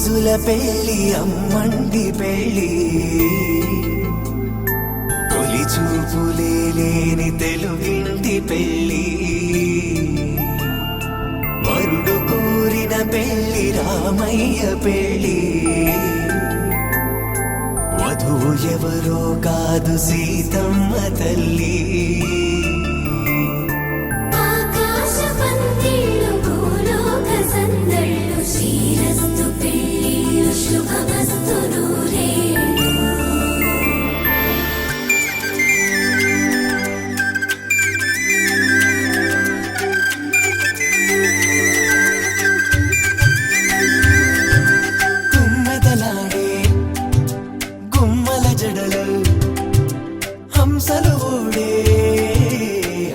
రోజుల పెళ్లి అమ్మండి పెళ్లి తొలి చూపులే లేని తెలుగింటి పెళ్లి వరుడు కోరిన పెళ్లి రామయ్య పెళ్లి వధువు ఎవరో కాదు సీతమ్మ తల్లి హంసలు ఓడే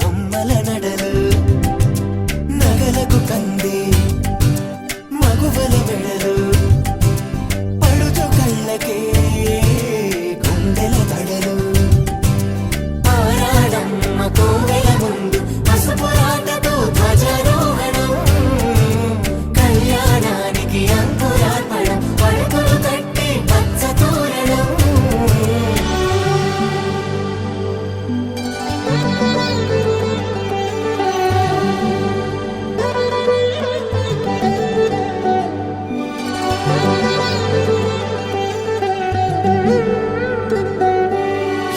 అమ్మల నడలు నగలకు కంది మగువల వెడలు పడుచు కళ్ళకే గుండెల తడలు ఆరాడమ్మ కోవెల ముందు పసుపురాటతో ధ్వజారోహణం కళ్యాణానికి అంకురార్పణం పడుకులు కట్టి పచ్చ తోరణం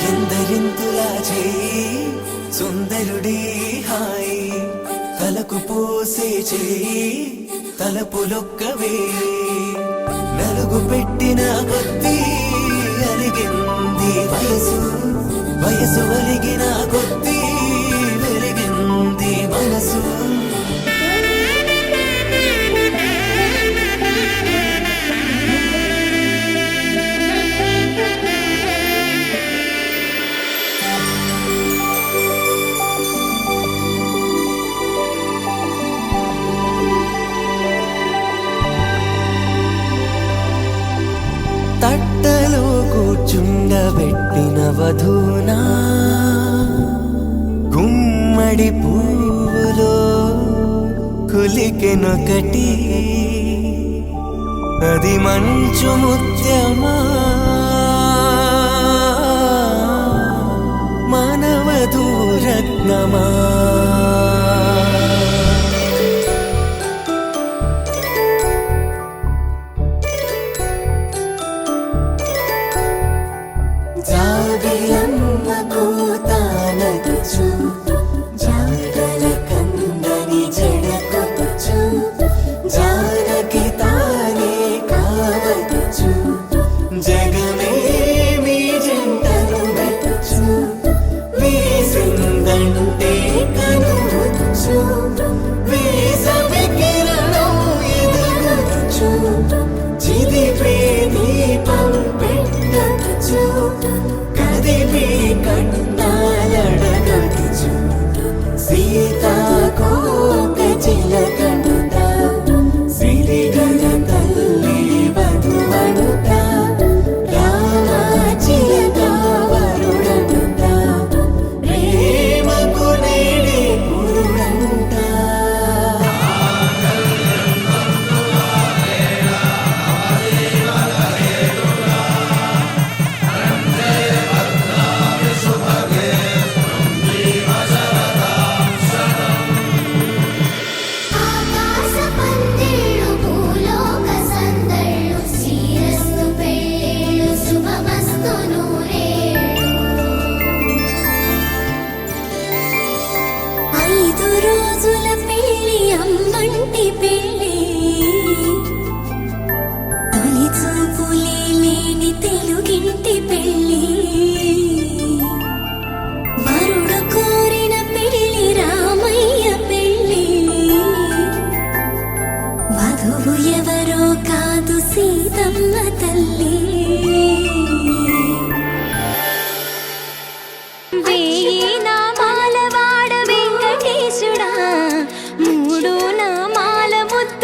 ఎందరింతులా చేయి సుందరుడి హాయి తలకు పోసే చేయి తలపులొక్కవే నలుగు పెట్టిన కొద్దీ అలిగింది వయసు వయసు అలిగిన కొద్దీ వెలిగింది మనసు తట్టలో కూర్చుండబెట్టిన వధూనా గుమ్మడి పువ్వులో కులికెనొకటి అది మంచు ముత్యమా మానవధూ రత్నమా జాబిలమ్మ కూతానదుచు జాడల కందని జడకొచ్చు జానకి తానే కావదుచు జగమే మీ జంటను వెతుచు వీసిందంటే కనువచ్చు వీసవి కిరణం ఎదుగుచు చిదిపే దీపం పెట్టచ్చు కదిపి కట్టాలడగచ్చు సీతాకోక చిలకనుత సిరిగల తల్లి వధువనుత రామ చిలక వరుడనుత ప్రేమకు నేడే పురుడంట రోజుల పెళ్లి అమ్మంటి పెళ్లి తొలి చూపులే లేని తెలుగింటి పెళ్లి వరుడు కోరిన పెళ్లి రామయ్య పెళ్లి వధువు ఎవరో కాదు సీతమ్మ తల్లి మూడు నామాల ముద్దు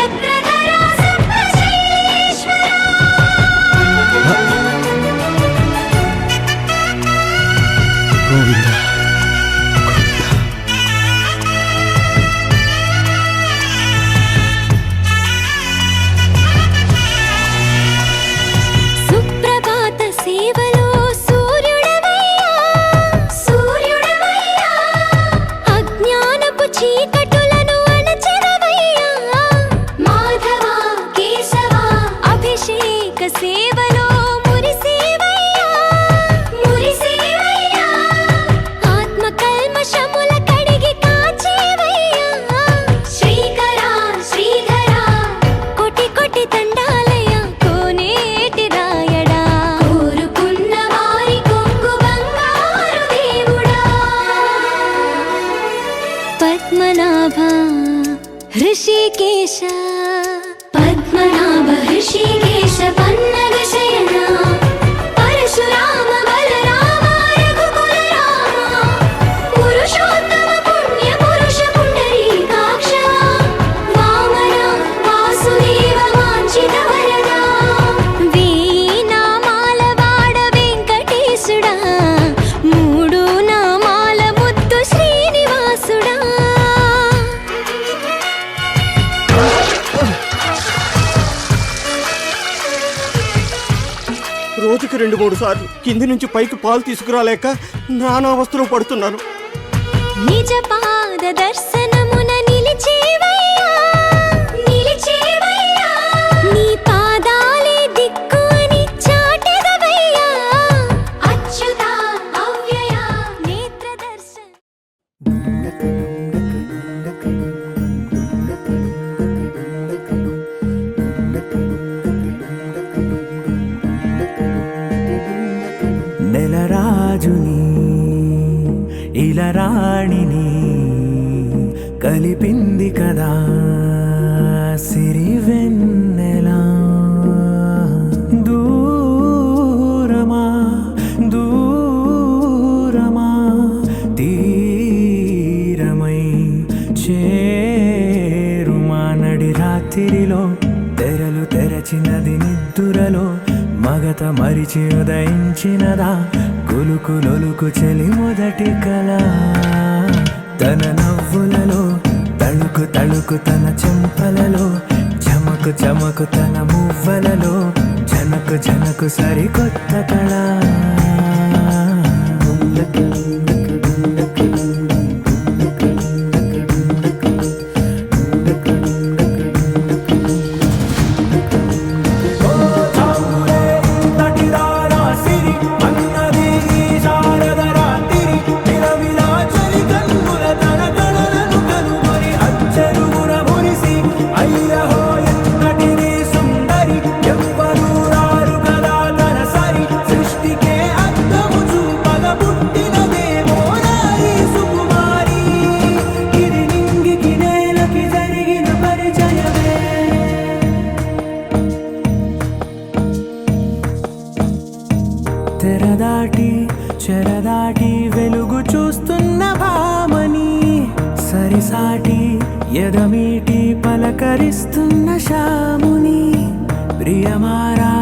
చక్రధరా సప్తశైలేశ్వరా గోవింద సుప్రభాత సేవలో సూర్యుడవయ్యా సూర్యుడవయ్యా అజ్ఞానపు చీకటులను అణచెదవయ్యా మాధవ కేశవ అభిషేక సేవలో మురిసేవయ్యా మురిసేవయ్యా ఆత్మ కల్మషముల కడిగి కాచేవయ్యా శ్రీకరా శ్రీధరా కోటి కోటి దండాలయ కోనేటి రాయడా కోరుకున్న వారి కొంగు బంగారు దేవుడా పద్మనాభ హృషికేశ పద్మనాభ హృషికేశ పన్నగ శయన పరశురామ బలరామ రఘుకుల రామ పురుషోత్తమ పుణ్య పురుష పుండరీకాక్ష వామన వాసుదేవ వాంఛిత వరదా వేయి నామాల వాడ వెంకటేశుడా మూడు నామాల ముద్దు శ్రీనివాసుడా రోజుకి 2-3 సార్లు కింది నుంచి పైకి పాలు తీసుకురాలేక నానావస్థలో పడుతున్నాను. నిజ పాద దర్శనమున నిలిచేవయ్యా నిలిచేవయ్యా నీ పాదాలే దిక్కు అని చాటెదవయ్యా అచ్యుత అవ్యయ నేత్ర దర్శన నెలరాజుని ఇలరాణిని కలిపింది కదా సిరివెన్నెలా దూరమా దూరమా తీరమై చేరుమా నడి రాత్రిలో తెరలు తెరచినది నిద్దురలో మగత మరిచి ఉదయించినదా కులుకులొలుకు చెలి మొదటి కళ తన నవ్వులలో తళుకు తళుకు తన చెంపలలో చమకు చమకు తన మువ్వలలో జనకు జనకు సరికొత్త కళ తెరదాటి చెరదాటి వెలుగు చూస్తున్న భామని సరిసాటి ఎదమీటి పలకరిస్తున్న శాముని ప్రియమారా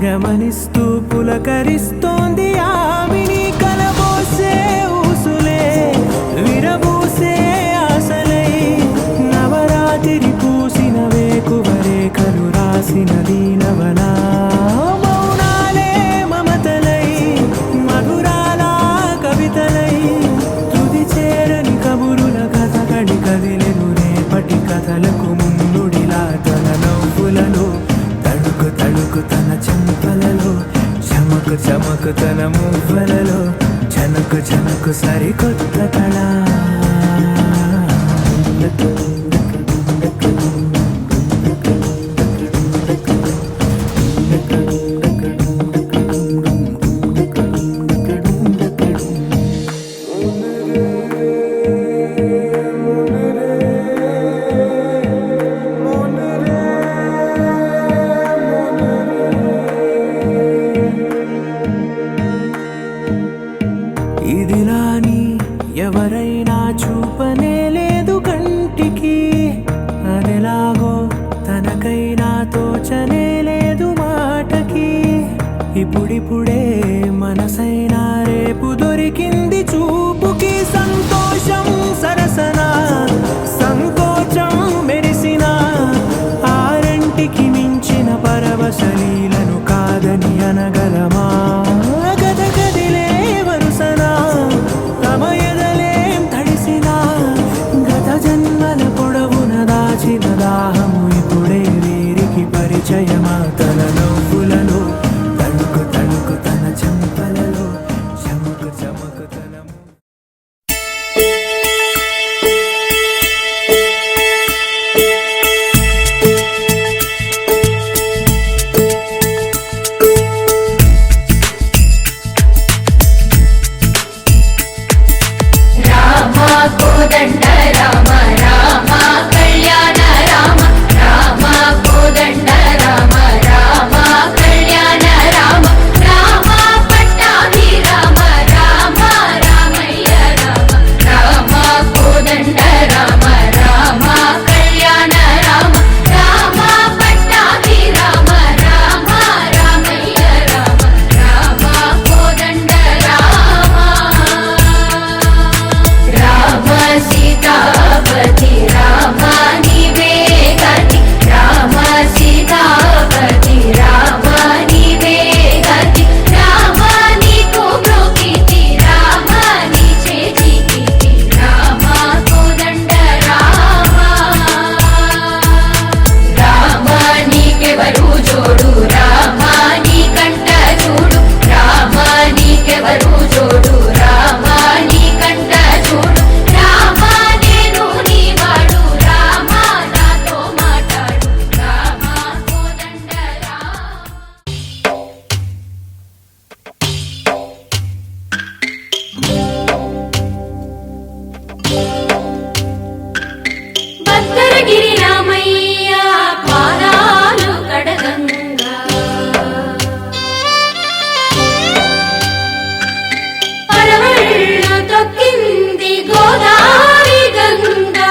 గమనిస్తూ పులకరిస్తోంది ఆమిని కలబోసే ఊసులే విరబూసే ఆశలై నవరాత్రి పూసిన వేకువరేఖలు రాసిన దీనవలా మౌనాలే మమతలై మధురాల కవితలై తుది చేరని కబురుల కథ కడి కదిలెను రేపటి కథలకు ముందుడిలా తన నవ్వులలో తడుకు తడుకు తన చెంపలలో చమకు చమకు తన మువ్వలలో జనకు జనకు సరికొత్త కళ ఇదిలాని ఎవరై తనకైనా తోచనే లేదు మాటకి. ఇప్పుడిప్పుడే మనసైనా రేపు దొరికింది చూపుకి. సంతోషం సరసన సంకోచం మెరిసిన ఆరంటికి మించిన పరవశలీలను కాదని అనగలమా? గద గదిలే వరుసన తమ ఎదలేం తడిసిన గత జన్మల పొడవున దాచిన దాహము ఇప్పుడే వీరికి పరిచయమా? తన నవ్వులలో తణుకు తణుకు తన చెంపలలో చమకు చమకు తన కోదండ రామ రామ కళ్యాణ రామ రామ కోదండ రామ రామ కళ్యాణ రామ రామ పట్టాభి రామ రామ రామయ్య రామ రామ కోదండ రామ రామ కళ్యాణ రామ రామ పట్టాభి రామ రామ రామయ్య రామ రామ కోదండ రామ రామ సీతాపతి రామ నీవే గతి రామ సీతాపతి రామ నీవే గతి రామ నీకు బ్రోకితి రామ నీ చేతికి రామ కోదండ రామ రామ నీకెవరు జోడు రామ నీ కంట చూడు రామ నీకెవరు జోడు రామ నీ కంట చూడు రామ నేను నీ వాడు రామ నాతో మాట్లాడు రామ కోదండ రామ భద్రగిరి రామయ్య పాదాలు కడగంగా పరవళ్ళు తొక్కింది గోదావరి గంగా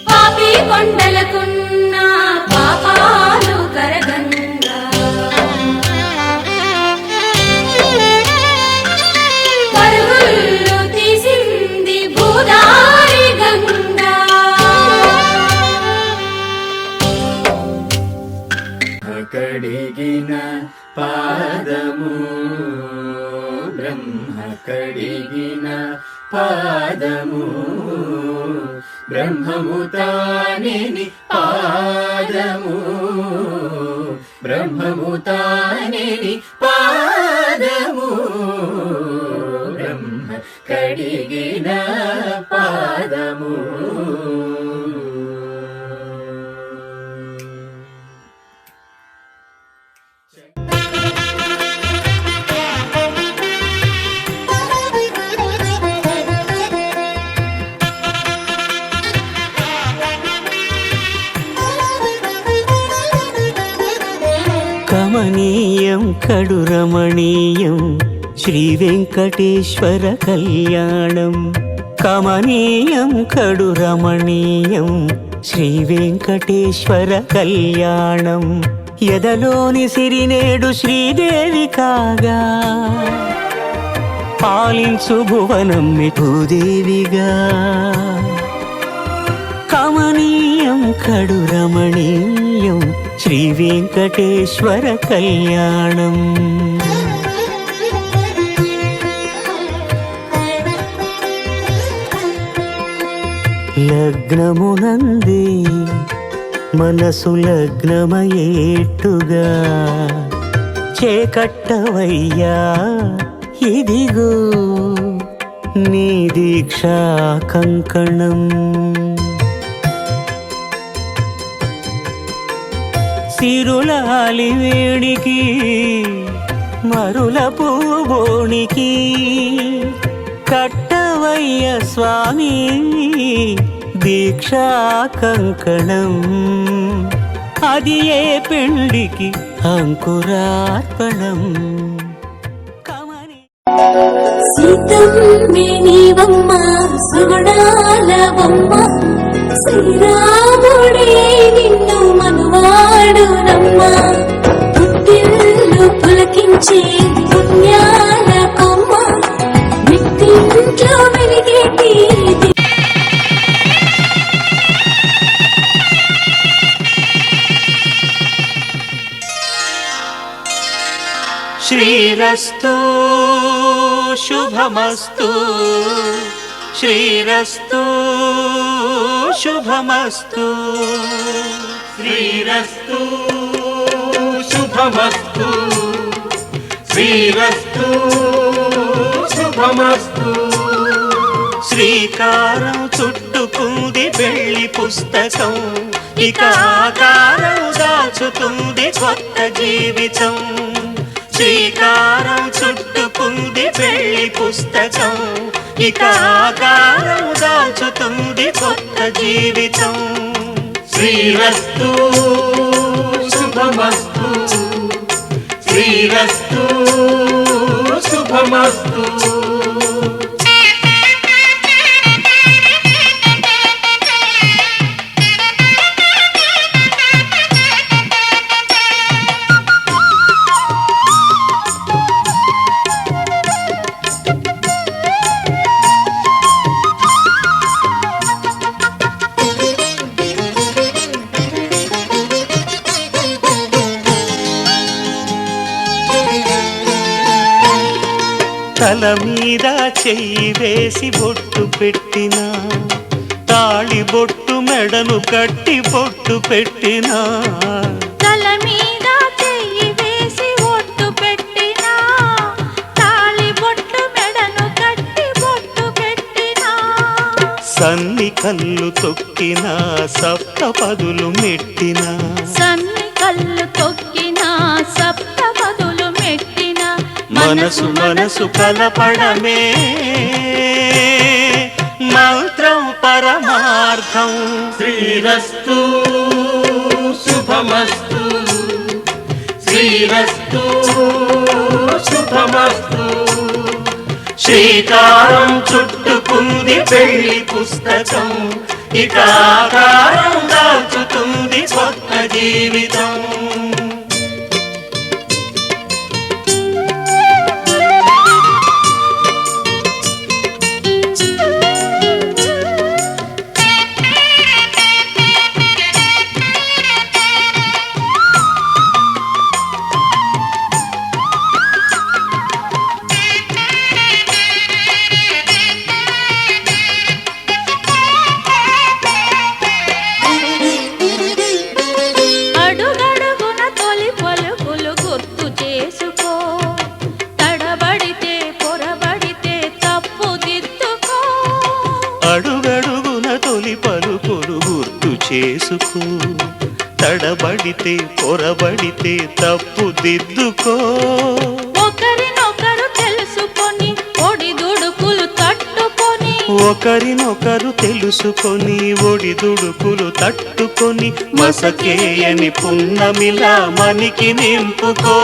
పాపి కొండలకున్న పాపాలు కరగంగా పరుగుళ్ళు తీసింది భూదారి గంగా కడిగిన పాదము బ్రహ్మ కడిగిన పాదము బ్రహ్మము తానేని పాదము బ్రహ్మము తానేని పాదము బ్రహ్మ కడిగిన పాదము. కమనీయం కడురమణీయం శ్రీ వెంకటేశ్వర కళ్యాణం. కమనీయం కడురమణీయం శ్రీ వెంకటేశ్వర కళ్యాణం. ఎదలోని సిరినేడు శ్రీదేవి కాగా పాలించు భువనం భూదేవిగా. కమనీయం కడురమణీయం శ్రీ వెంకటేశ్వర కళ్యాణం. లగ్నమునందే మనసు లగ్నమయేట్టుగా చేకట్టవయ్యా ఇదిగో నీ దీక్షా కంకణం. సిరులాలి వేడికి మరుల పూబోనికి కట్టవయ్య స్వామి దీక్షా కంకణం. అది ఏ పెళ్లికి అంకురార్పణం. సీతా సుగుణమ్మే నీవమ్మ సుగుణాల బొమ్మ శ్రీరాముడే నిన్ను మనువాడునమ్మ పుట్టిల్లు పులకించే పుణ్యాల కొమ్మ నిత్తింట్లో వెలిగేటి శ్రీరస్తు శుభమస్తు శ్రీరస్తు శుభమస్తు శ్రీరస్తు శుభమస్తు శ్రీరస్తు శుభమస్తు. శ్రీకారం చుట్టుకుంది పెళ్లి పుస్తకం ఇక ఆకారం దాచుతుంది కొత్త జీవితం. శ్రీకారం చుట్టుకుంది పెళ్లి పుస్తకం ఇక ఆకారం దాచుతుంది కొత్త జీవితం. శ్రీరస్తు శుభమస్తు శ్రీరస్తు శుభమస్తు. తల మీద చెయ్యి వేసి బొట్టు పెట్టినా తాళి బొట్టు మెడను కట్టి బొట్టు పెట్టినా తల మీద చెయ్యి వేసి బొట్టు పెట్టినా తాళి బొట్టు మెడను కట్టి బొట్టు పెట్టినా సన్ని కళ్ళు తొక్కినా సప్తపదులు మెట్టినా సన్ని కళ్ళు తొక్కినా సప్తపదులు మెట్టినా మనసు మనసు కలపడమే మంత్రం పరమార్థం. శ్రీరస్తు శుభమస్తు శ్రీరస్తు శుభమస్తు. శ్రీకారం చుట్టుకుంది పెళ్లి పుస్తకం ఇక ఆకారం దాచుతుంది కొత్త జీవితం. అడుగడుగున తొలి పలుకులు గుర్తు చేసుకో తడబడితే పొరబడితే తప్పు దిద్దుకో అడుగడుగున తొలి పలుకులు గుర్తు చేసుకో తడబడితే పొరబడితే తప్పు దిద్దుకో. ఒకరినొకరు తెలుసుకొని ఒడిదుడుకులు తట్టుకొని ఒకరినొకరు తెలుసుకొని ఒడిదుడుకులు తట్టుకొని మసకేయని పున్నమిలా మనికి నింపుకో.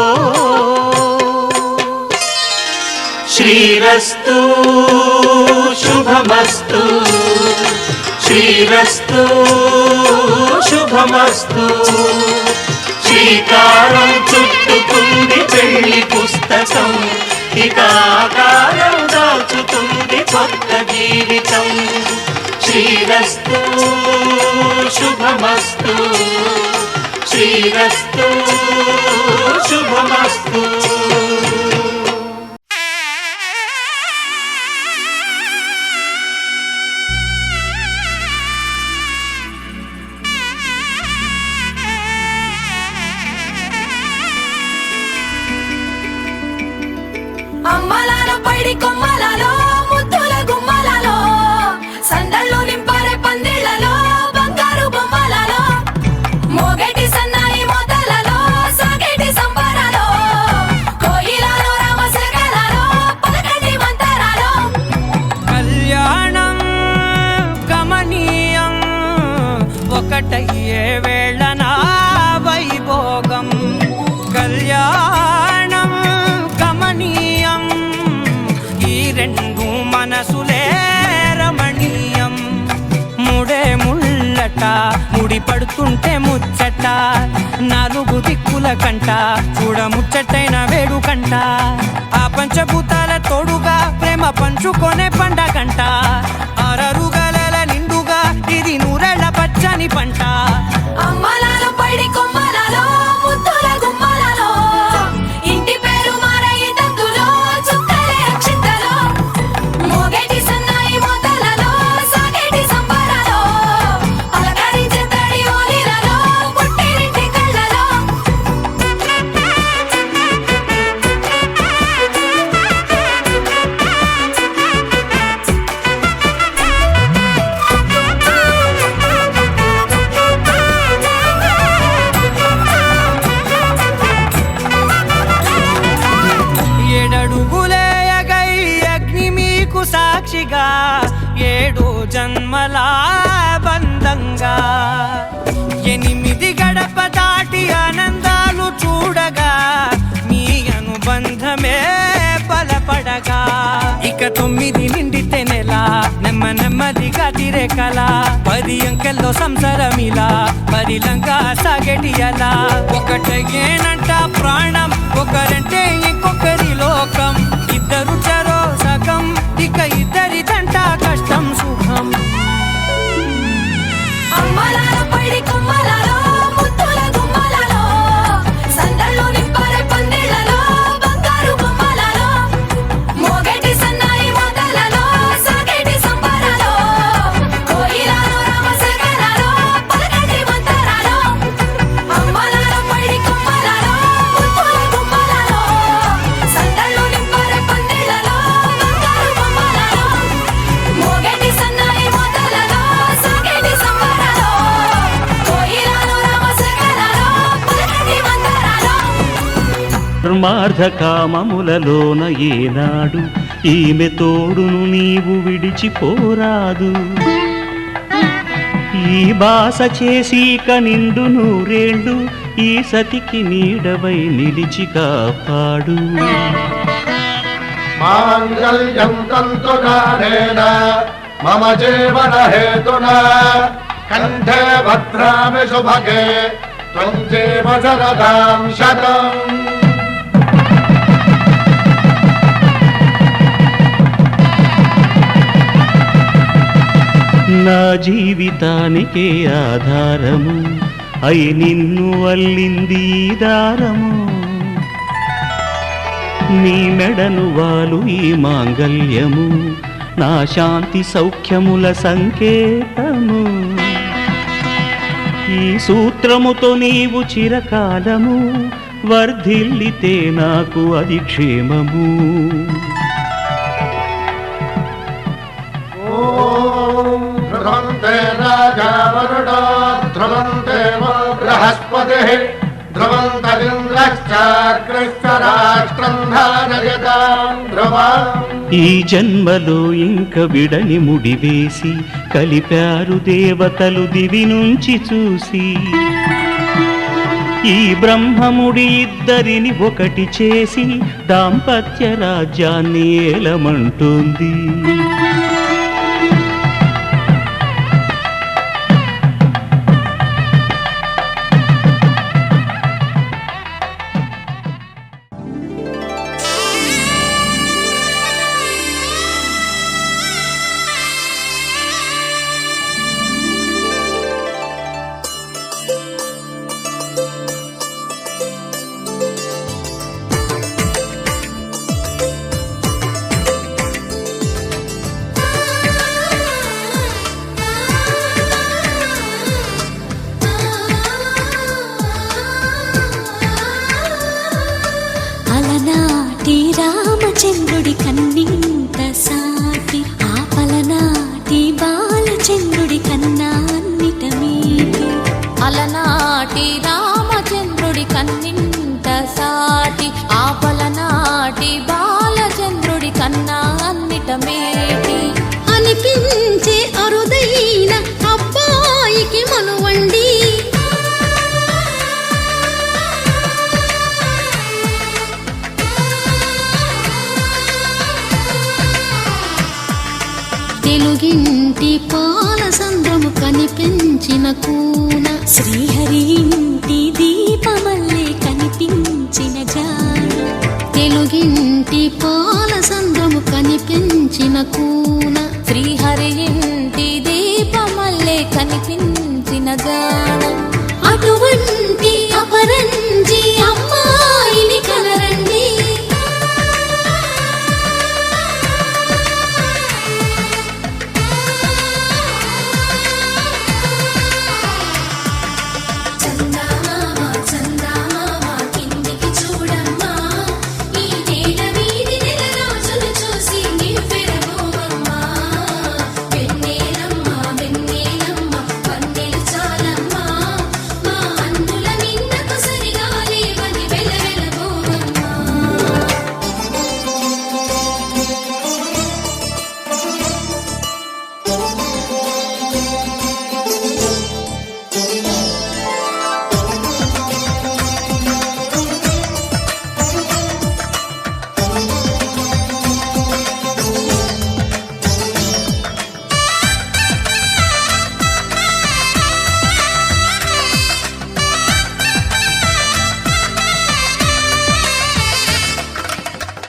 శ్రీరస్తు శుభమస్తు శ్రీరస్తు శుభమస్తు. శ్రీకారం చుట్టుకుంది పెళ్లి పుస్తకం ఇక ఆకారం దాచుతుంది కొత్త జీవితం. శ్రీరస్తు శుభమస్తు శ్రీరస్తు శుభమస్తు. అమ్మలాలో పైడి కొమ్మలలో ముద్దుల గుమ్మలలో సందళ్ళు నింపారే పందిళ్లలో బంగారు బొమ్మలలో మోగేటి సన్నాయి మోతలలో సాగేటి సంబరాలో కోయిలలో రామశకలలో పలకటి మంతరాలో కళ్యాణం గమనీయం ఒకటయ్యే వేళ నా వైభోగం. కళ్యాణం గమనీయం ఈ రెండు జంట ముడి పడుతుంటే ముచ్చట నాలుగు దిక్కుల కంట చూడ ముచ్చటైన వేడుకంట ఆ పంచభూతాల తోడుగా ప్రేమ పంచుకొనే పండగంట ఆరరుగల నిండుగా ఇది నూరెళ్ళ పచ్చని పంట అమ్మలాలో పడి కొమ్మలలో ముద్దుల గుమ్మలలో ఇంటి పేరు మారయి తందులో చుక్కలే అక్షింతలో మోగేటి సన్నాయి మోతలలో సాగేటి సంబరాలో పలకరించే తడి ఓలిలలో పుట్టినింటి కళ్ళలో ఏడడుగులేయగై అగ్ని మీకు సాక్షిగా 7 జన్మల బంధంగా 8 గడప దాటి ఆనందాలు చూడగా మీ అనుబంధమే బలపడగా ఇక 9 నిండితే నెల నెమ్మదిగా తిరే కల 10 అంకెల్లో సంసారమిలా పరిలంగా సాగేటి అలా ఒకటేనంట ప్రాణం ఒకరంటే ఇంకొకరి లోకం ఇద్దరు చరో సగం ఇక ఇద్దరిదంట కష్టం సుఖం అమ్మలాలో పడి కొమ్మలలో ముద్దుల గుమ్మలలో సందళ్ళు నింపారే పందిళ్ళలో బంగారు బొమ్మలలో మోగేటి సన్నాయి మోతలలో సాగేటి సంబరాలో కోయిలలో రామశేఖరాలో పలకటి మంతరాలో అమ్మలాలో పడి కొమ్మలలో ముద్దుల గుమ్మలలో సందళ్ళు నింపారే పందిళ్ళలో బంగారు బొమ్మలలో మోగేటి సన్నాయి మోతలలో సాగేటి సంబరాలో కోయిలలో రామశేఖరాలో పలకటి మంతరాలో ధర్మార్థ కామములలోన ఏనాడు ఈమె తోడును నీవు విడిచిపోరాదు ఈ బాస చేసి నిండు నూరేళ్ళు ఈ సతికి నీడవై నిలిచి కాపాడు మాంగళ్యం తంతునానేన మమ జీవన హేతునా కంఠే భద్రామి శుభగే త్వం జీవ శరదాం శతం నా జీవితానికే ఆధారము అయి నిన్ను వల్లింది ఈ దారము నీ మెడను వాలు ఈ మాంగల్యము నా శాంతి సౌఖ్యముల సంకేతము ఈ సూత్రముతో నీవు చిరకాలము వర్ధిల్లితే నాకు అది క్షేమము ధ్రువంతే రాజా వరుడో ధ్రువంతే బృహస్పతిః ధ్రువంతరింద్రశ్చాగ్రశ్చ రాష్ట్రం ధారయతాం ధ్రువం ఈ జన్మలో ఇంక విడని ముడివేసి కలిపారు దేవతలు దివి నుంచి చూసి ఈ బ్రహ్మముడి ఇద్దరిని ఒకటి చేసి దాంపత్య రాజ్యాన్ని ఏలమంటుంది కనిపించిన కూన శ్రీహరి ఇంటి దీపమల్లే కనిపించిన జాడ తెలుగింటి పాల సంద్రము కనిపించిన కూన శ్రీహరి ఇంటి దీపమల్లే కనిపించిన జాడ అటువంటి అపరంజి అమ్మాయిని కనరండి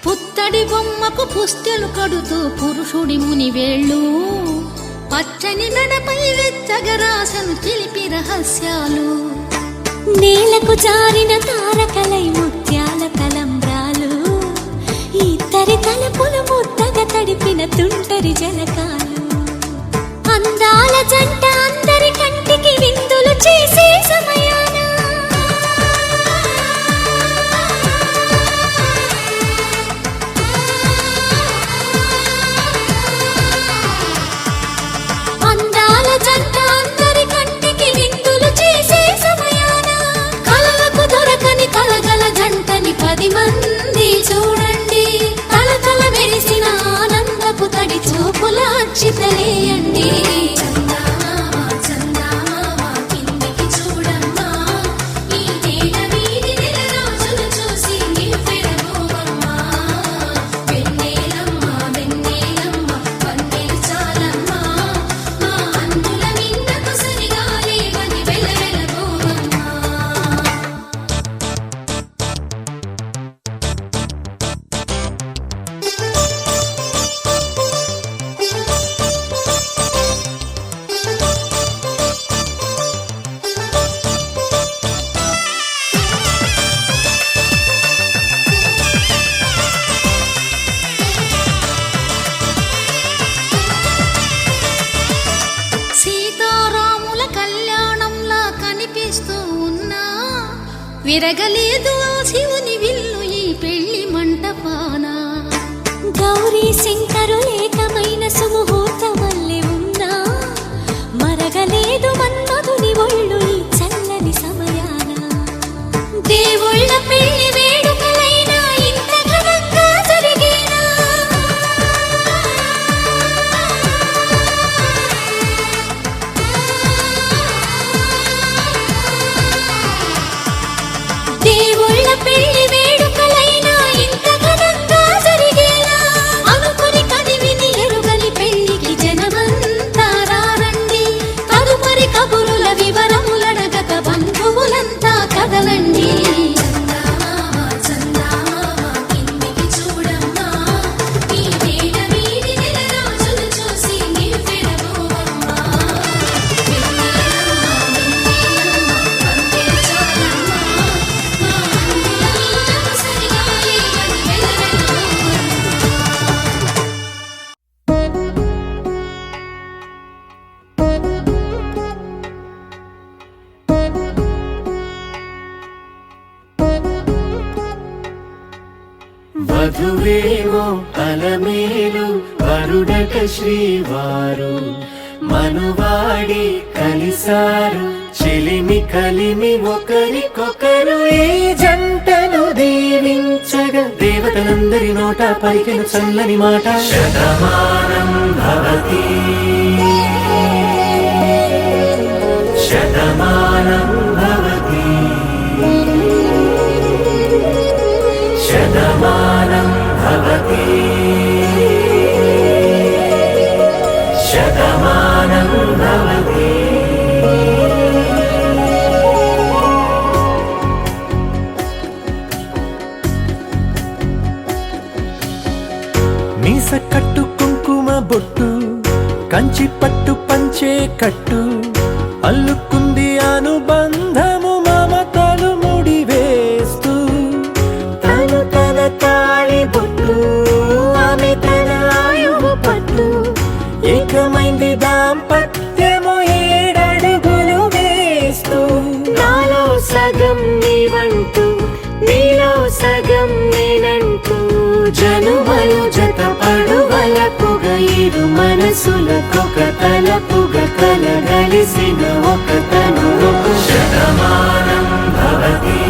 పుత్తడి బొమ్మకు పుస్తెలు కడుతూ పురుషుడి ముని వేళ్ళు పచ్చని మెడపై వెచ్చగరాసను చిలిపి రహస్యాలు నేలకు జారిన తారకలై ముత్యాల తలంబ్రాలు ఇద్దరి తలపులు ముద్దగా తడిపిన తుంటరి జలకాలు అందాల జంట అందరి కంటికి విందులు చేసే సమయాన అందాల జంట అందరి కంటికి విందులు చేసే సమయాన కలలకు దొరకని కలగల జంటని 10 మంది చూడండి కలకల మెరిసిన ఆనందపు తడి చూపుల అచ్చితలేయండి సీతారాముల కళ్యాణంలా కనిపిస్తూ ఉన్నా విరగలేదు శివుని విల్లు ఈ పెళ్లి మంటపాన గౌరీ శంకరు ఏకమైన సుముహూర్తమల్లె ఉన్నా మరగలేదు మన్మధుని ఒళ్ళు ఈ చల్లని సమయాన దేవుళ్ళ పెళ్లి వేడుకలైనా ఇంత ఘనంగా జరిగేనా దేవుళ్ళ పెళ్లి వేడుకలైనా ఇంత ఘనంగా జరిగేలా అనుకుని కదివిని ఎరుగని పెళ్లికి జనమంతా రారండి తదుపరి కబురుల వివరములడగక బంధువులంతా కదలండి వధువేవో అలమేలు వరుడట శ్రీవారు మనువాడి కలిసారు చెలిమి కలిమి ఒకరికొకరు ఈ జంటను దీవించగా దేవతలందరి నోట పలికిన చల్లని మాట శతమానం భవతి శతమానం భవతి శతమానం భవతి శతమానం భవతి అల్లుకుంది అనుబంధము మమతలు ముడివేస్తూ తను తన తాళి బొట్టు ఆమె తన ఆయువు పట్టు ఏకమైంది దాంపత్యము 7 అడుగులు వేస్తూ నాలో సగం నీవంటూ నీలో సగం నేనంటూ జనుమలు జతపడువలపుగ ఇరు మనసులకొక తలపుగ కలగలిసిన ఒక తనువు శతమానం భవతి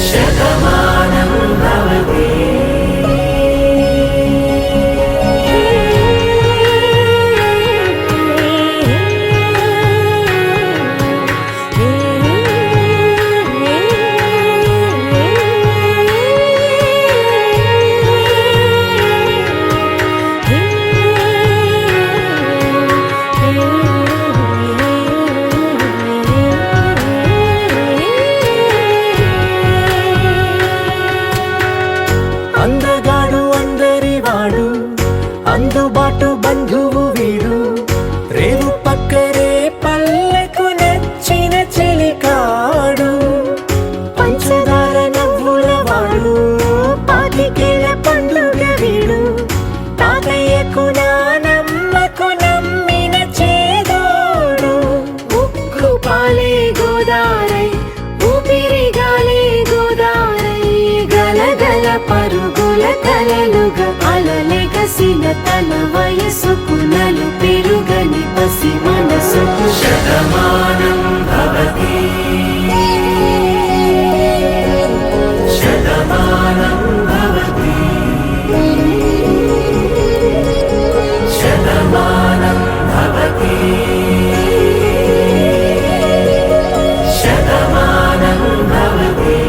శతమానం భవతి అందగాడు అందరివాడు అందుబాటు బంధువు వీడు రేవు పక్కరే పల్లెకు నచ్చిన చెలికాడు పంచదార నవ్వుల వాడు పాతికేల పండుగ వీడు తాతయ్యకు నానమ్మకు నమ్మిన చేదోడు ఉక్కు పాలే గోదారై ఊపిరి గాలే గోదారై గలగల పరుగుల కలలుగా అలలెగసిన తన వయసుకు నలు పెరుగని పసి మనసుకు శతమానం భవతి శతమానం భవతి శతమానం భవతి శతమానం భవతి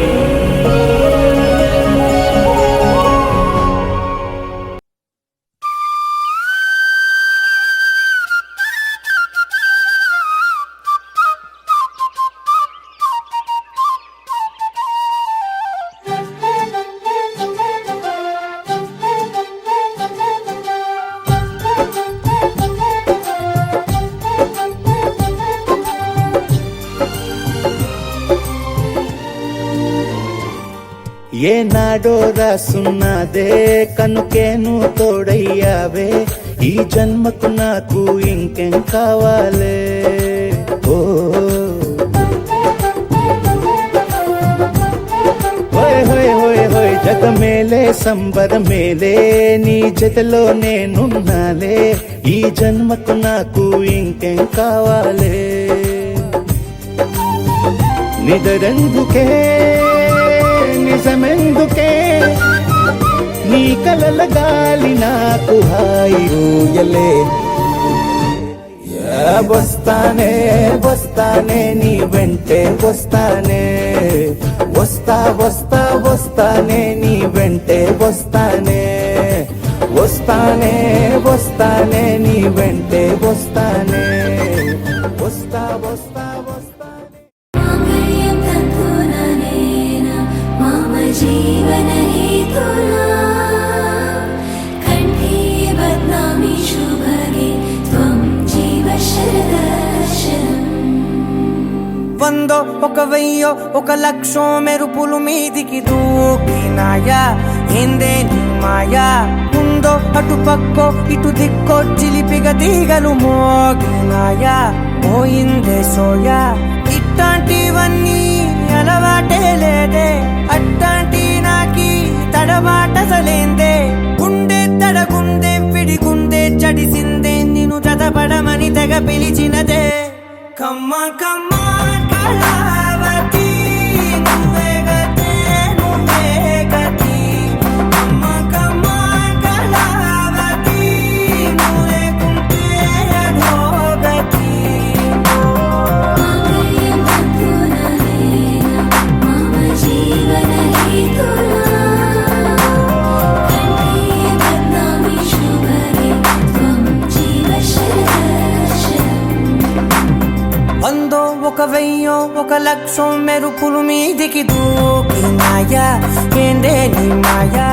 ఏనాడో రాసున్నదే కనుకేను తోడయ్యావే ఈ జన్మకు నాకు ఇంకేం కావాలే ఓ హోయ్ హోయ్ హోయ్ హోయ్ జగ మేలే సంబర మేలే నీ జతలో నేనున్నాలే ఈ జన్మకు నాకు ఇంకేం కావాలే నిదరెందుకే నిజమెందుకే నీ కలల గాలి నాకు హాయి ఊయలే వస్తానే వస్తానే నీ వెంటే వస్తానే వస్తా వస్తా వస్తానే నీ వెంటే వస్తానే వస్తానే వస్తానే నీ వెంటే వస్తానే వస్తా వస్తా వస్తానే మాంగళ్యం తంతుననేన మమ జీవన హేతునా కంఠే బధ్నామి శుభగే త్వం జీవ శరదర్శనం వందో ఒక వెయ్యో ఒక లక్షో మెరుపులు మీదికి దూకినాయా ఏందే నీ మాయా ఉందో అటు పక్కో ఇటు దిక్కో చిలిపిగ తీగలు మోగినాయా పోయిందే సోయా ఇట్లాంటివన్నీ అలవాటే లేదే అట్లాంటి నాకి తడబాటసలేందే గుండె తడగుందే విడిగుందే చడిసిందే నిన్ను చదపడమని తెగ పిలిచినదే కమ్మ కమ్మ కళావతి నువ్వే గతే నువ్వే గతి కమ్మ కమ్మ కళావతి నువ్వే కుంటే అధోగతి మాంగళ్యం తంతుననేన మమ జీవన హేతునా కంఠే బధ్నామి శుభగే త్వం జీవ శరదర్శనం వందో ఒక వెయ్యో ఒక లక్షో మెరుపులు మీదికి దూకినాయా ఏందే నీ మాయా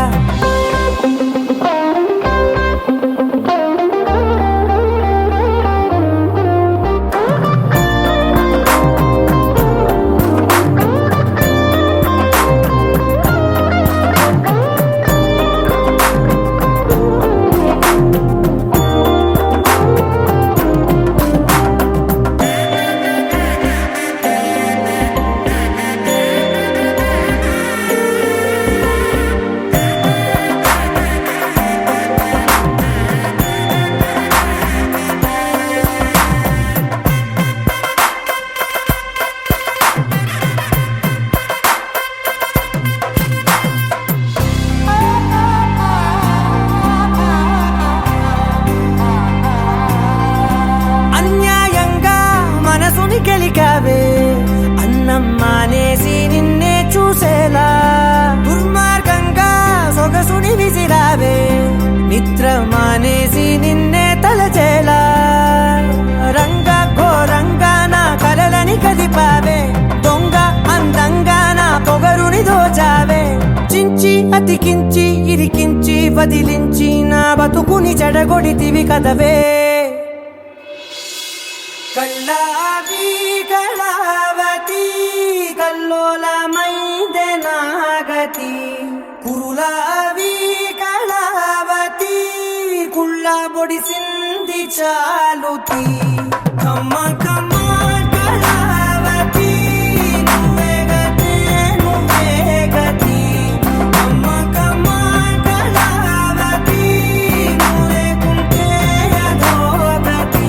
కెలికావే అన్నం మానేసి నిన్నే చూసేలా దుర్మార్గంగా సొగసుని విసిరావే నిద్ర మానేసి నిన్నే తలచేలా రంగ ఘోరంగా నా కలలని కదిపావే దొంగ అందంగా నా పొగరుని దోచావే చించి అతికించి ఇరికించి వదిలించి నా బతుకుని చెడగొడితివి కదవే కళ్ళావి కళావతి కల్లోలమైందే నాగతి కురులావి కళావతి కుళ్ళ బొడిసింది చాలుతి కమ్మ కమ్మ కళావతి నువ్వే గతి నువ్వే గతి కమ్మ కమ్మ కళావతి నువ్వే కుంటే అధోగతి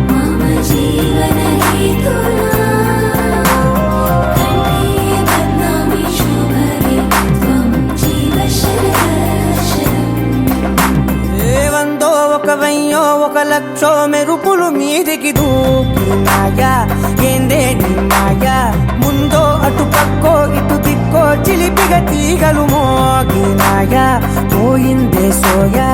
मम जीवन हेतुना कण्ठे बध्नामि शुभगे त्वं जीव शरदर्शनम् వందో ఒక వెయ్యో ఒక లక్షో మెరుపులు మీదికి దూకినాయా ఏందే నీ మాయా ముందో అటు పక్కో ఇటు దిక్కో చిలిపిగా తీగలు మోగినాయా పోయిందే సోయా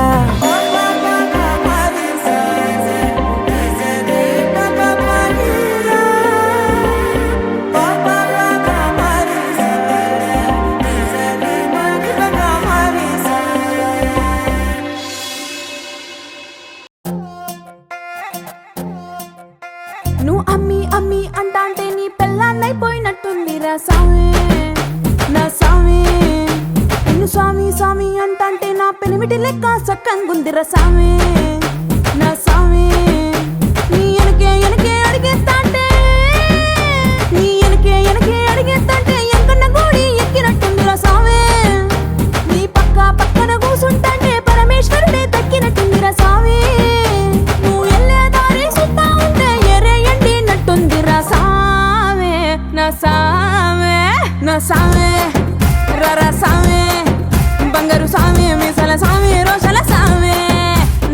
నువ్వు అమ్మి అమ్మి అంటాంటే నీ పెళ్ళాన్నైపోయినట్టుంది రా సామి నా సామి నిన్ను స్వామి స్వామి అంటాంటే నా పెనిమిటి లెక్క సక్కంగుందిరా సామి నా సామి నీ ఎనకే ఎనకే అడిగేస్తాంటే నీ ఎనకే ఎనకే అడిగేస్తాంటే ఎంకన్న గోడి ఎక్కినట్టుందిరా సామి నీ పక్క పక్కన కూసుంటాంటే పరమేశ్వరుడే దక్కినట్టుందిరా సామి నువ్వు ఎల్లే దారి సుత్తా ఉంటే ఎర్రయ్యండినట్టుందిరా సామే నా సామే నా సామే రర సామే బంగారు సామే మీసల సామే రోషల సామే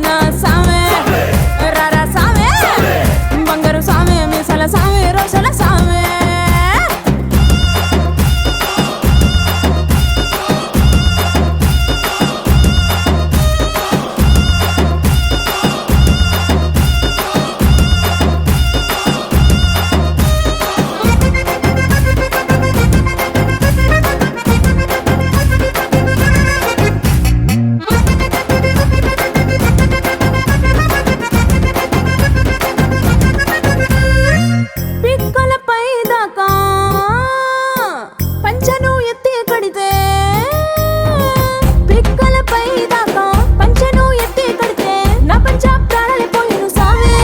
నా సామే రర సామే బంగారు సామే మీసల సామే రోషల సామే పిక్కలపై దాకా పంచను ఎత్తి కడితే పిక్కలపై దాకా పంచను ఎత్తి కడితే నా పంచ ప్రాణాలిపోయిను సామే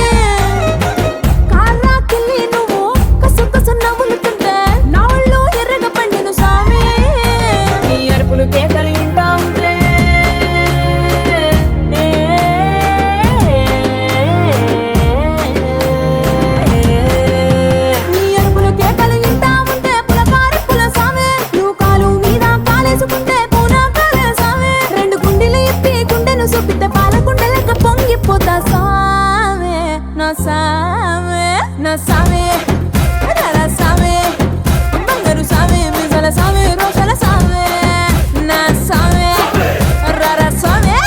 కారాకిల్లి నువ్వు కసు కసు నవ్వులుతుంటే నా ఒళ్ళు ఎర్రగా పండిను సామే నీ అరుపులు కేకలు ఇంటా ఉంటే నీ అరుపులు కేకలు ఇంటా ఉంటే పులకారి పుల సామే నువ్వు కాలు మీద కాలేసుకుంటే పూనా కాలే సామే రెండు గుండెలు ఇప్పి గుండెను చూపితే పాల గుండెలక పొంగిపోతా సామే నా సామే నా సామే రర సామే బంగారు సామే మిజల సామే రోషల సామే నా సామే రర సామే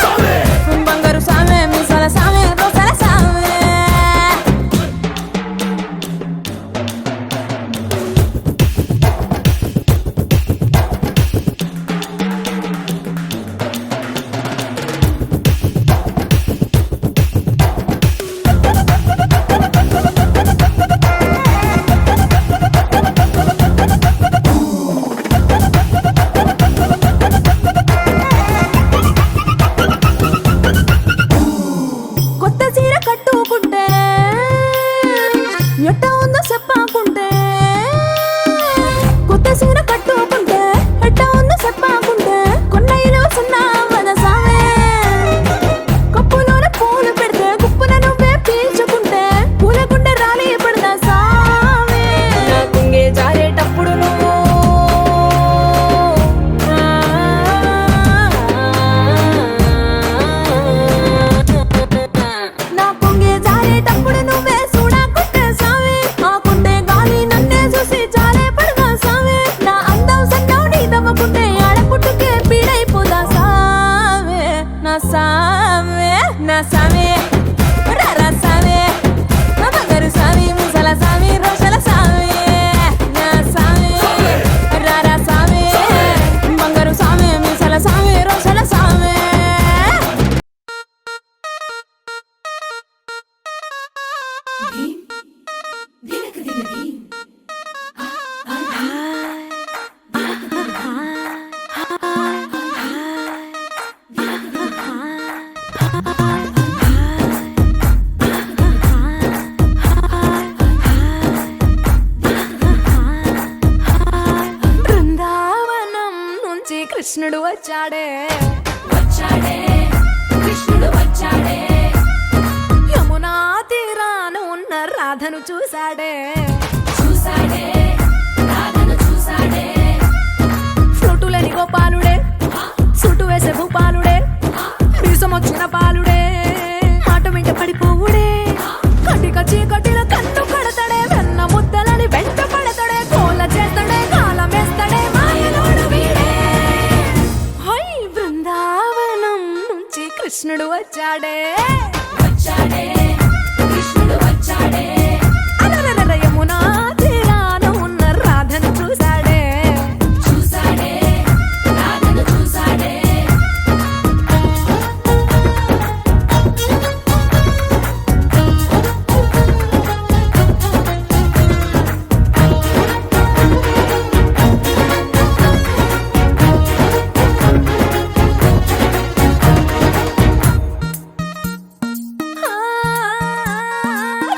బంగారు సామే మిజల సామే రోషల సామే నా సామే నా సామే రారా సామే నా బంగారు సామి ముసల సామి రోషల సామి నా సామి రారా సామి బంగారు సామి ముసల సామి రోషల సామి బృందావనం నుంచి కృష్ణుడు వచ్చాడే వచ్చాడే కృష్ణుడు వచ్చాడే యమునా తీరాన ఉన్న రాధను చూశాడే చూసాడే రాధను చూసాడే ఫ్లూటులేని గోపాలుడే సుటు వేసే భూపాలుడే మీసం వచ్చిన పాలుడే మాట వెంట పడిపోవుడే కటిక చీకటిల కన్ను కడతాడే వెన్న ముద్దలని వెంట పడతాడే కోల చేస్తాడే కాలం వేస్తాడే మాయలోడు వీడే హై బృందావనం నుంచి కృష్ణుడు వచ్చాడే వచ్చాడే కృష్ణుడు వచ్చాడే అలరల యమునా తీరాన ఉన్న రాధను చూశాడే చూసాడే రాధను చూసాడే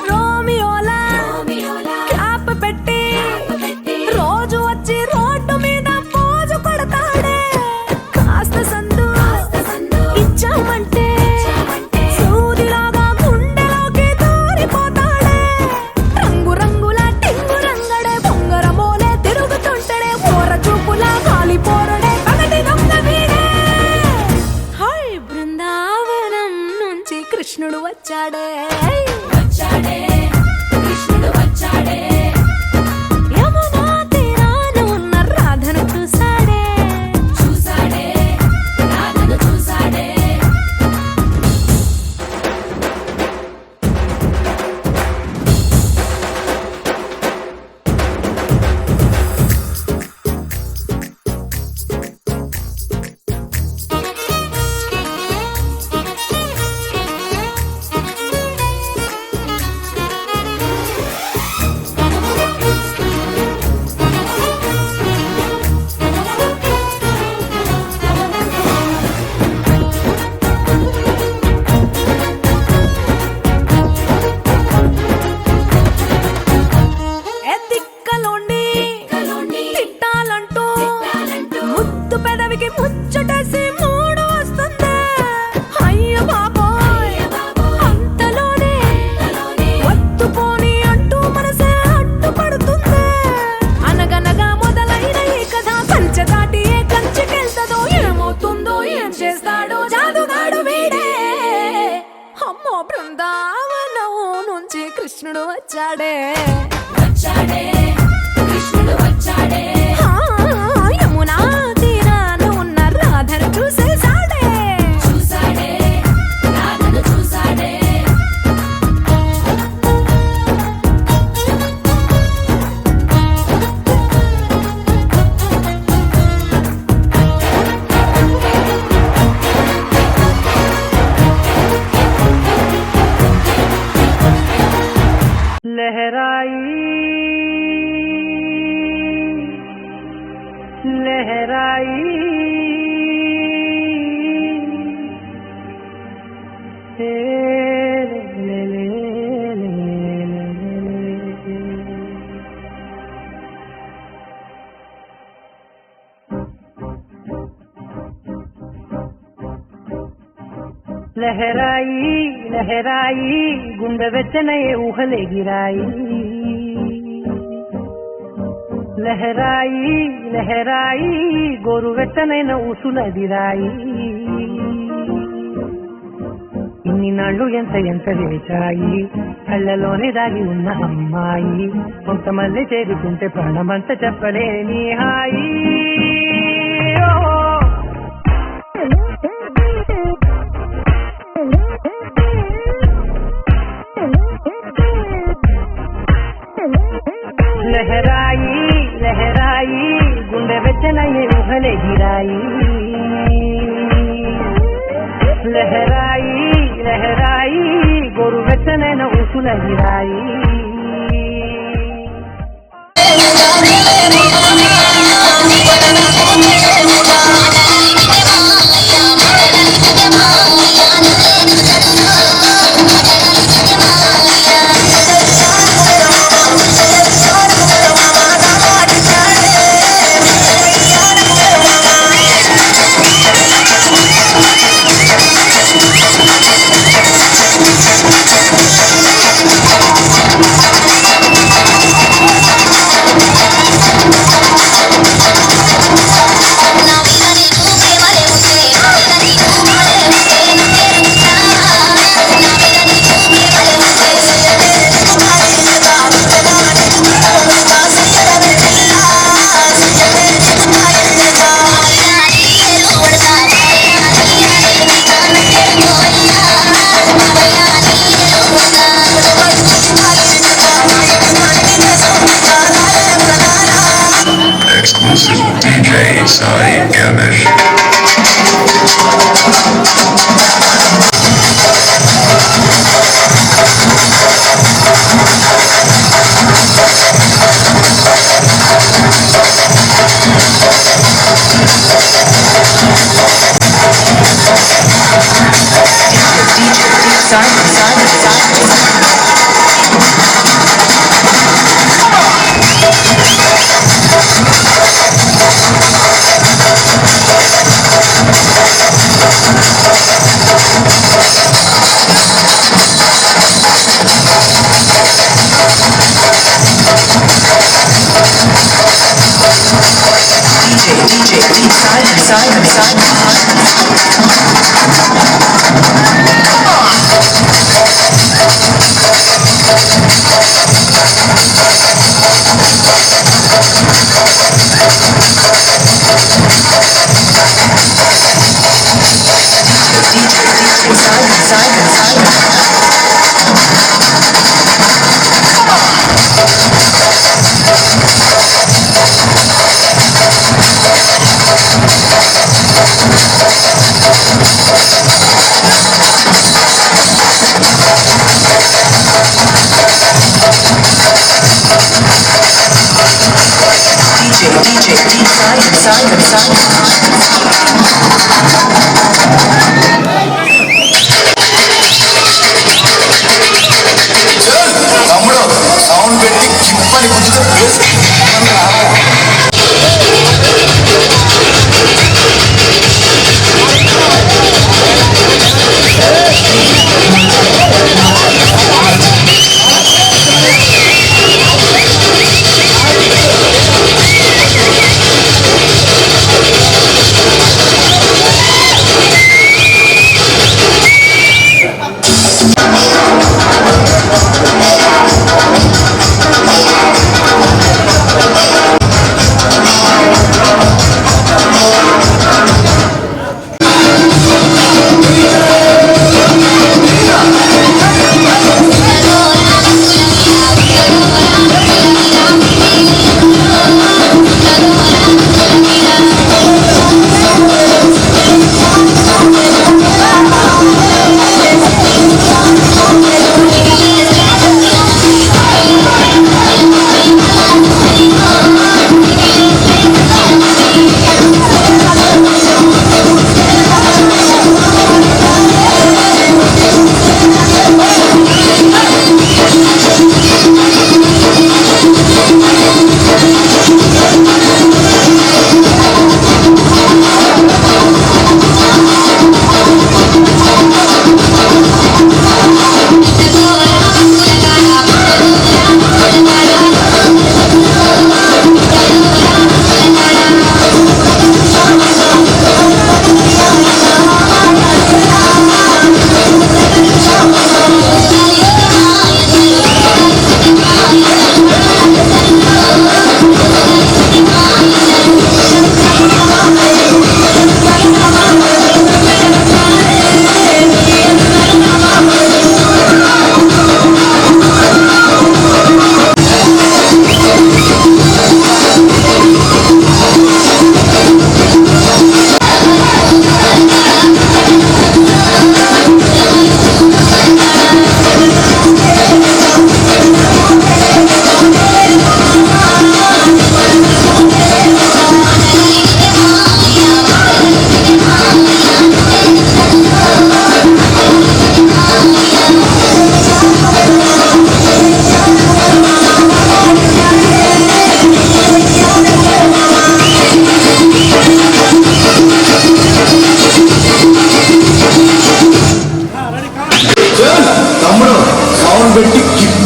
రోమియోలా రోమియోలా క్యాప్ పెట్టి పెట్టి రోజు వచ్చి రోడ్డు మీద పోజు కొడతాడే కాస్త సందు సందు ఇచ్చామంటే ఇచ్చామంటే సూదిలాగా గుండెలోకి దూరిపోతాడే రంగు రంగుల టింగు రంగడే బొంగరమోలే తిరుగుతుంటాడే పోర చూపులా కాలిపోరడే పగటి దొంగ వీడే హై బృందావనం నుంచి కృష్ణుడు వచ్చాడే వచ్చాడే కృష్ణుడు వచ్చాడే యమునా తీరాన ఉన్న రాధను చూశాడే చూసాడే రాధను చూసాడే ఎత్తిక్కలోండి కలోండి తిట్టాలంటూ తిట్టాలంటూ ముద్దు పెదవికి ముచ్చటేసి మూడు వస్తుంది అయ్య బాబోయ్ అంతలోనే ఒత్తుకోని అంటూ మనసే అడ్డుపడుతుంది అనగనగా మొదలైన ఈ కథ కంచె దాటి ఏ కంచెకెళ్తదో ఏమవుతుందో ఏం చేస్తాడో జాదుగాడు వీడే అమ్మో బృందావనం నుంచి కృష్ణుడు వచ్చాడే వచ్చాడే కృష్ణుడు వచ్చాడే ఆ, యమునా తీరాన ఉన్న రాధను చూసేశాడే చూసాడే రాధను చూసాడే लहराई लहराई ले ले ले ले ले। లహరాయి లహరాయి గుండె వెచ్చనయే ఊహలే గిరాయి లహరాయి లహరాయి గోరు వెచ్చనైన ఊసులదిరాయి ఇన్ని నాళ్ళు ఎంత ఎంత వేచాయి కళ్ళలోనే దాగి ఉన్న అమ్మాయి కొంతమంది చేరుకుంటే ప్రాణమంతా చెప్పలేని హాయి ఓ గిరాయి లహరాయి లహరాయి గోరువెచ్చనైన ఊసుల గిరాయి Exclusive DJ Sai Ganesh. తమ్ముడు సౌండ్ పెట్టి కిప్పని గుర్తుతో వేసి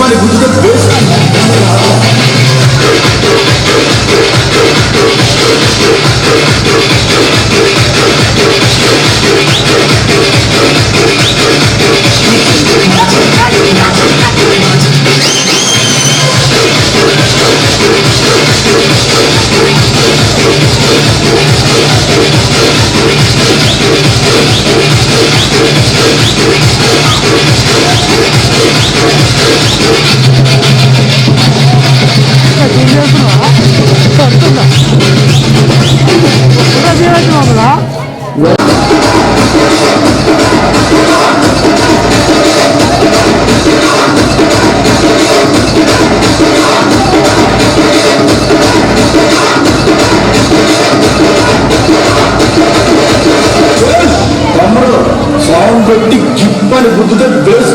చిప్పని గుద్దుతో బేస్ తమ్ముడు సౌండ్ పెట్టి చిప్పని గుద్దుతో bass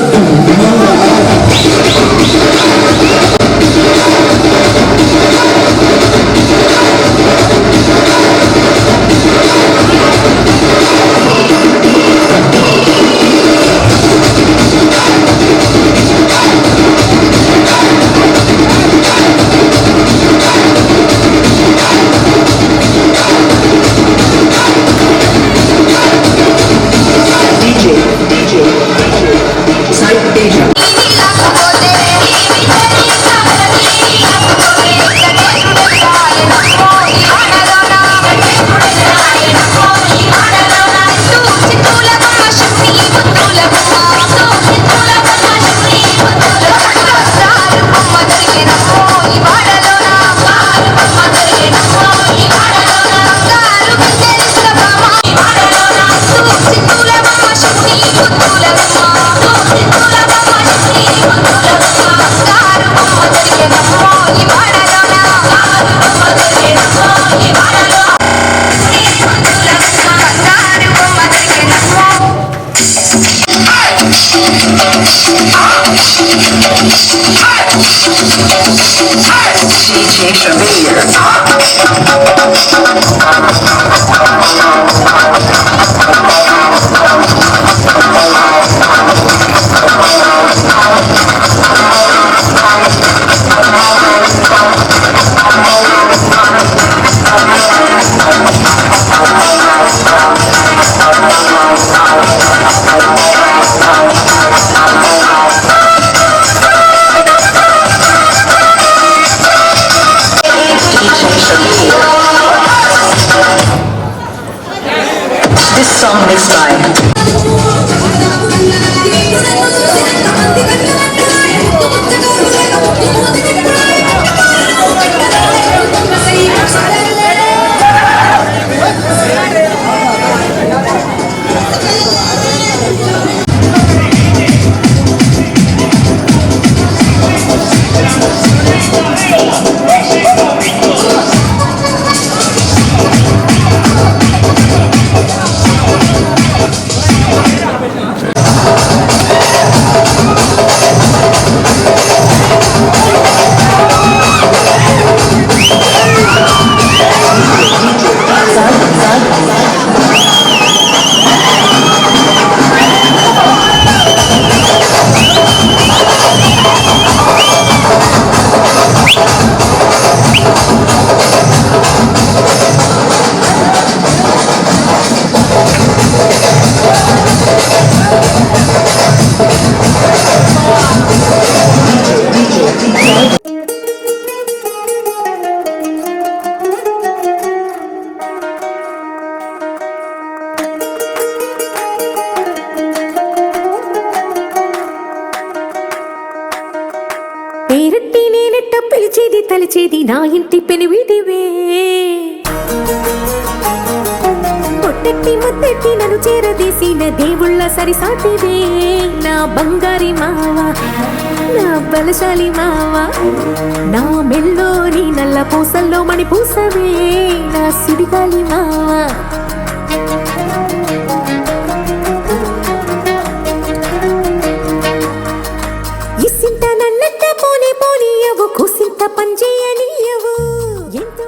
This song mixed by పేరట్టి నేనెట్ట పిలిచేది తలిచేది నా ఇంటి పెనివిటివే పొట్టెట్టి ముద్దెట్టి నన్ను చేరదీసిన దేవుళ్ళ సరిసాటివే నా బంగారి మావా నా బలశాలి మావా నా మెల్లోని నల్ల పూసల్లో మణి పూసవే నా సిడిగాలి మావా ఇసింత నన్నట్ట పోనీ పోనీయవు కుసింత పనిచేయనీయవు ఎంతో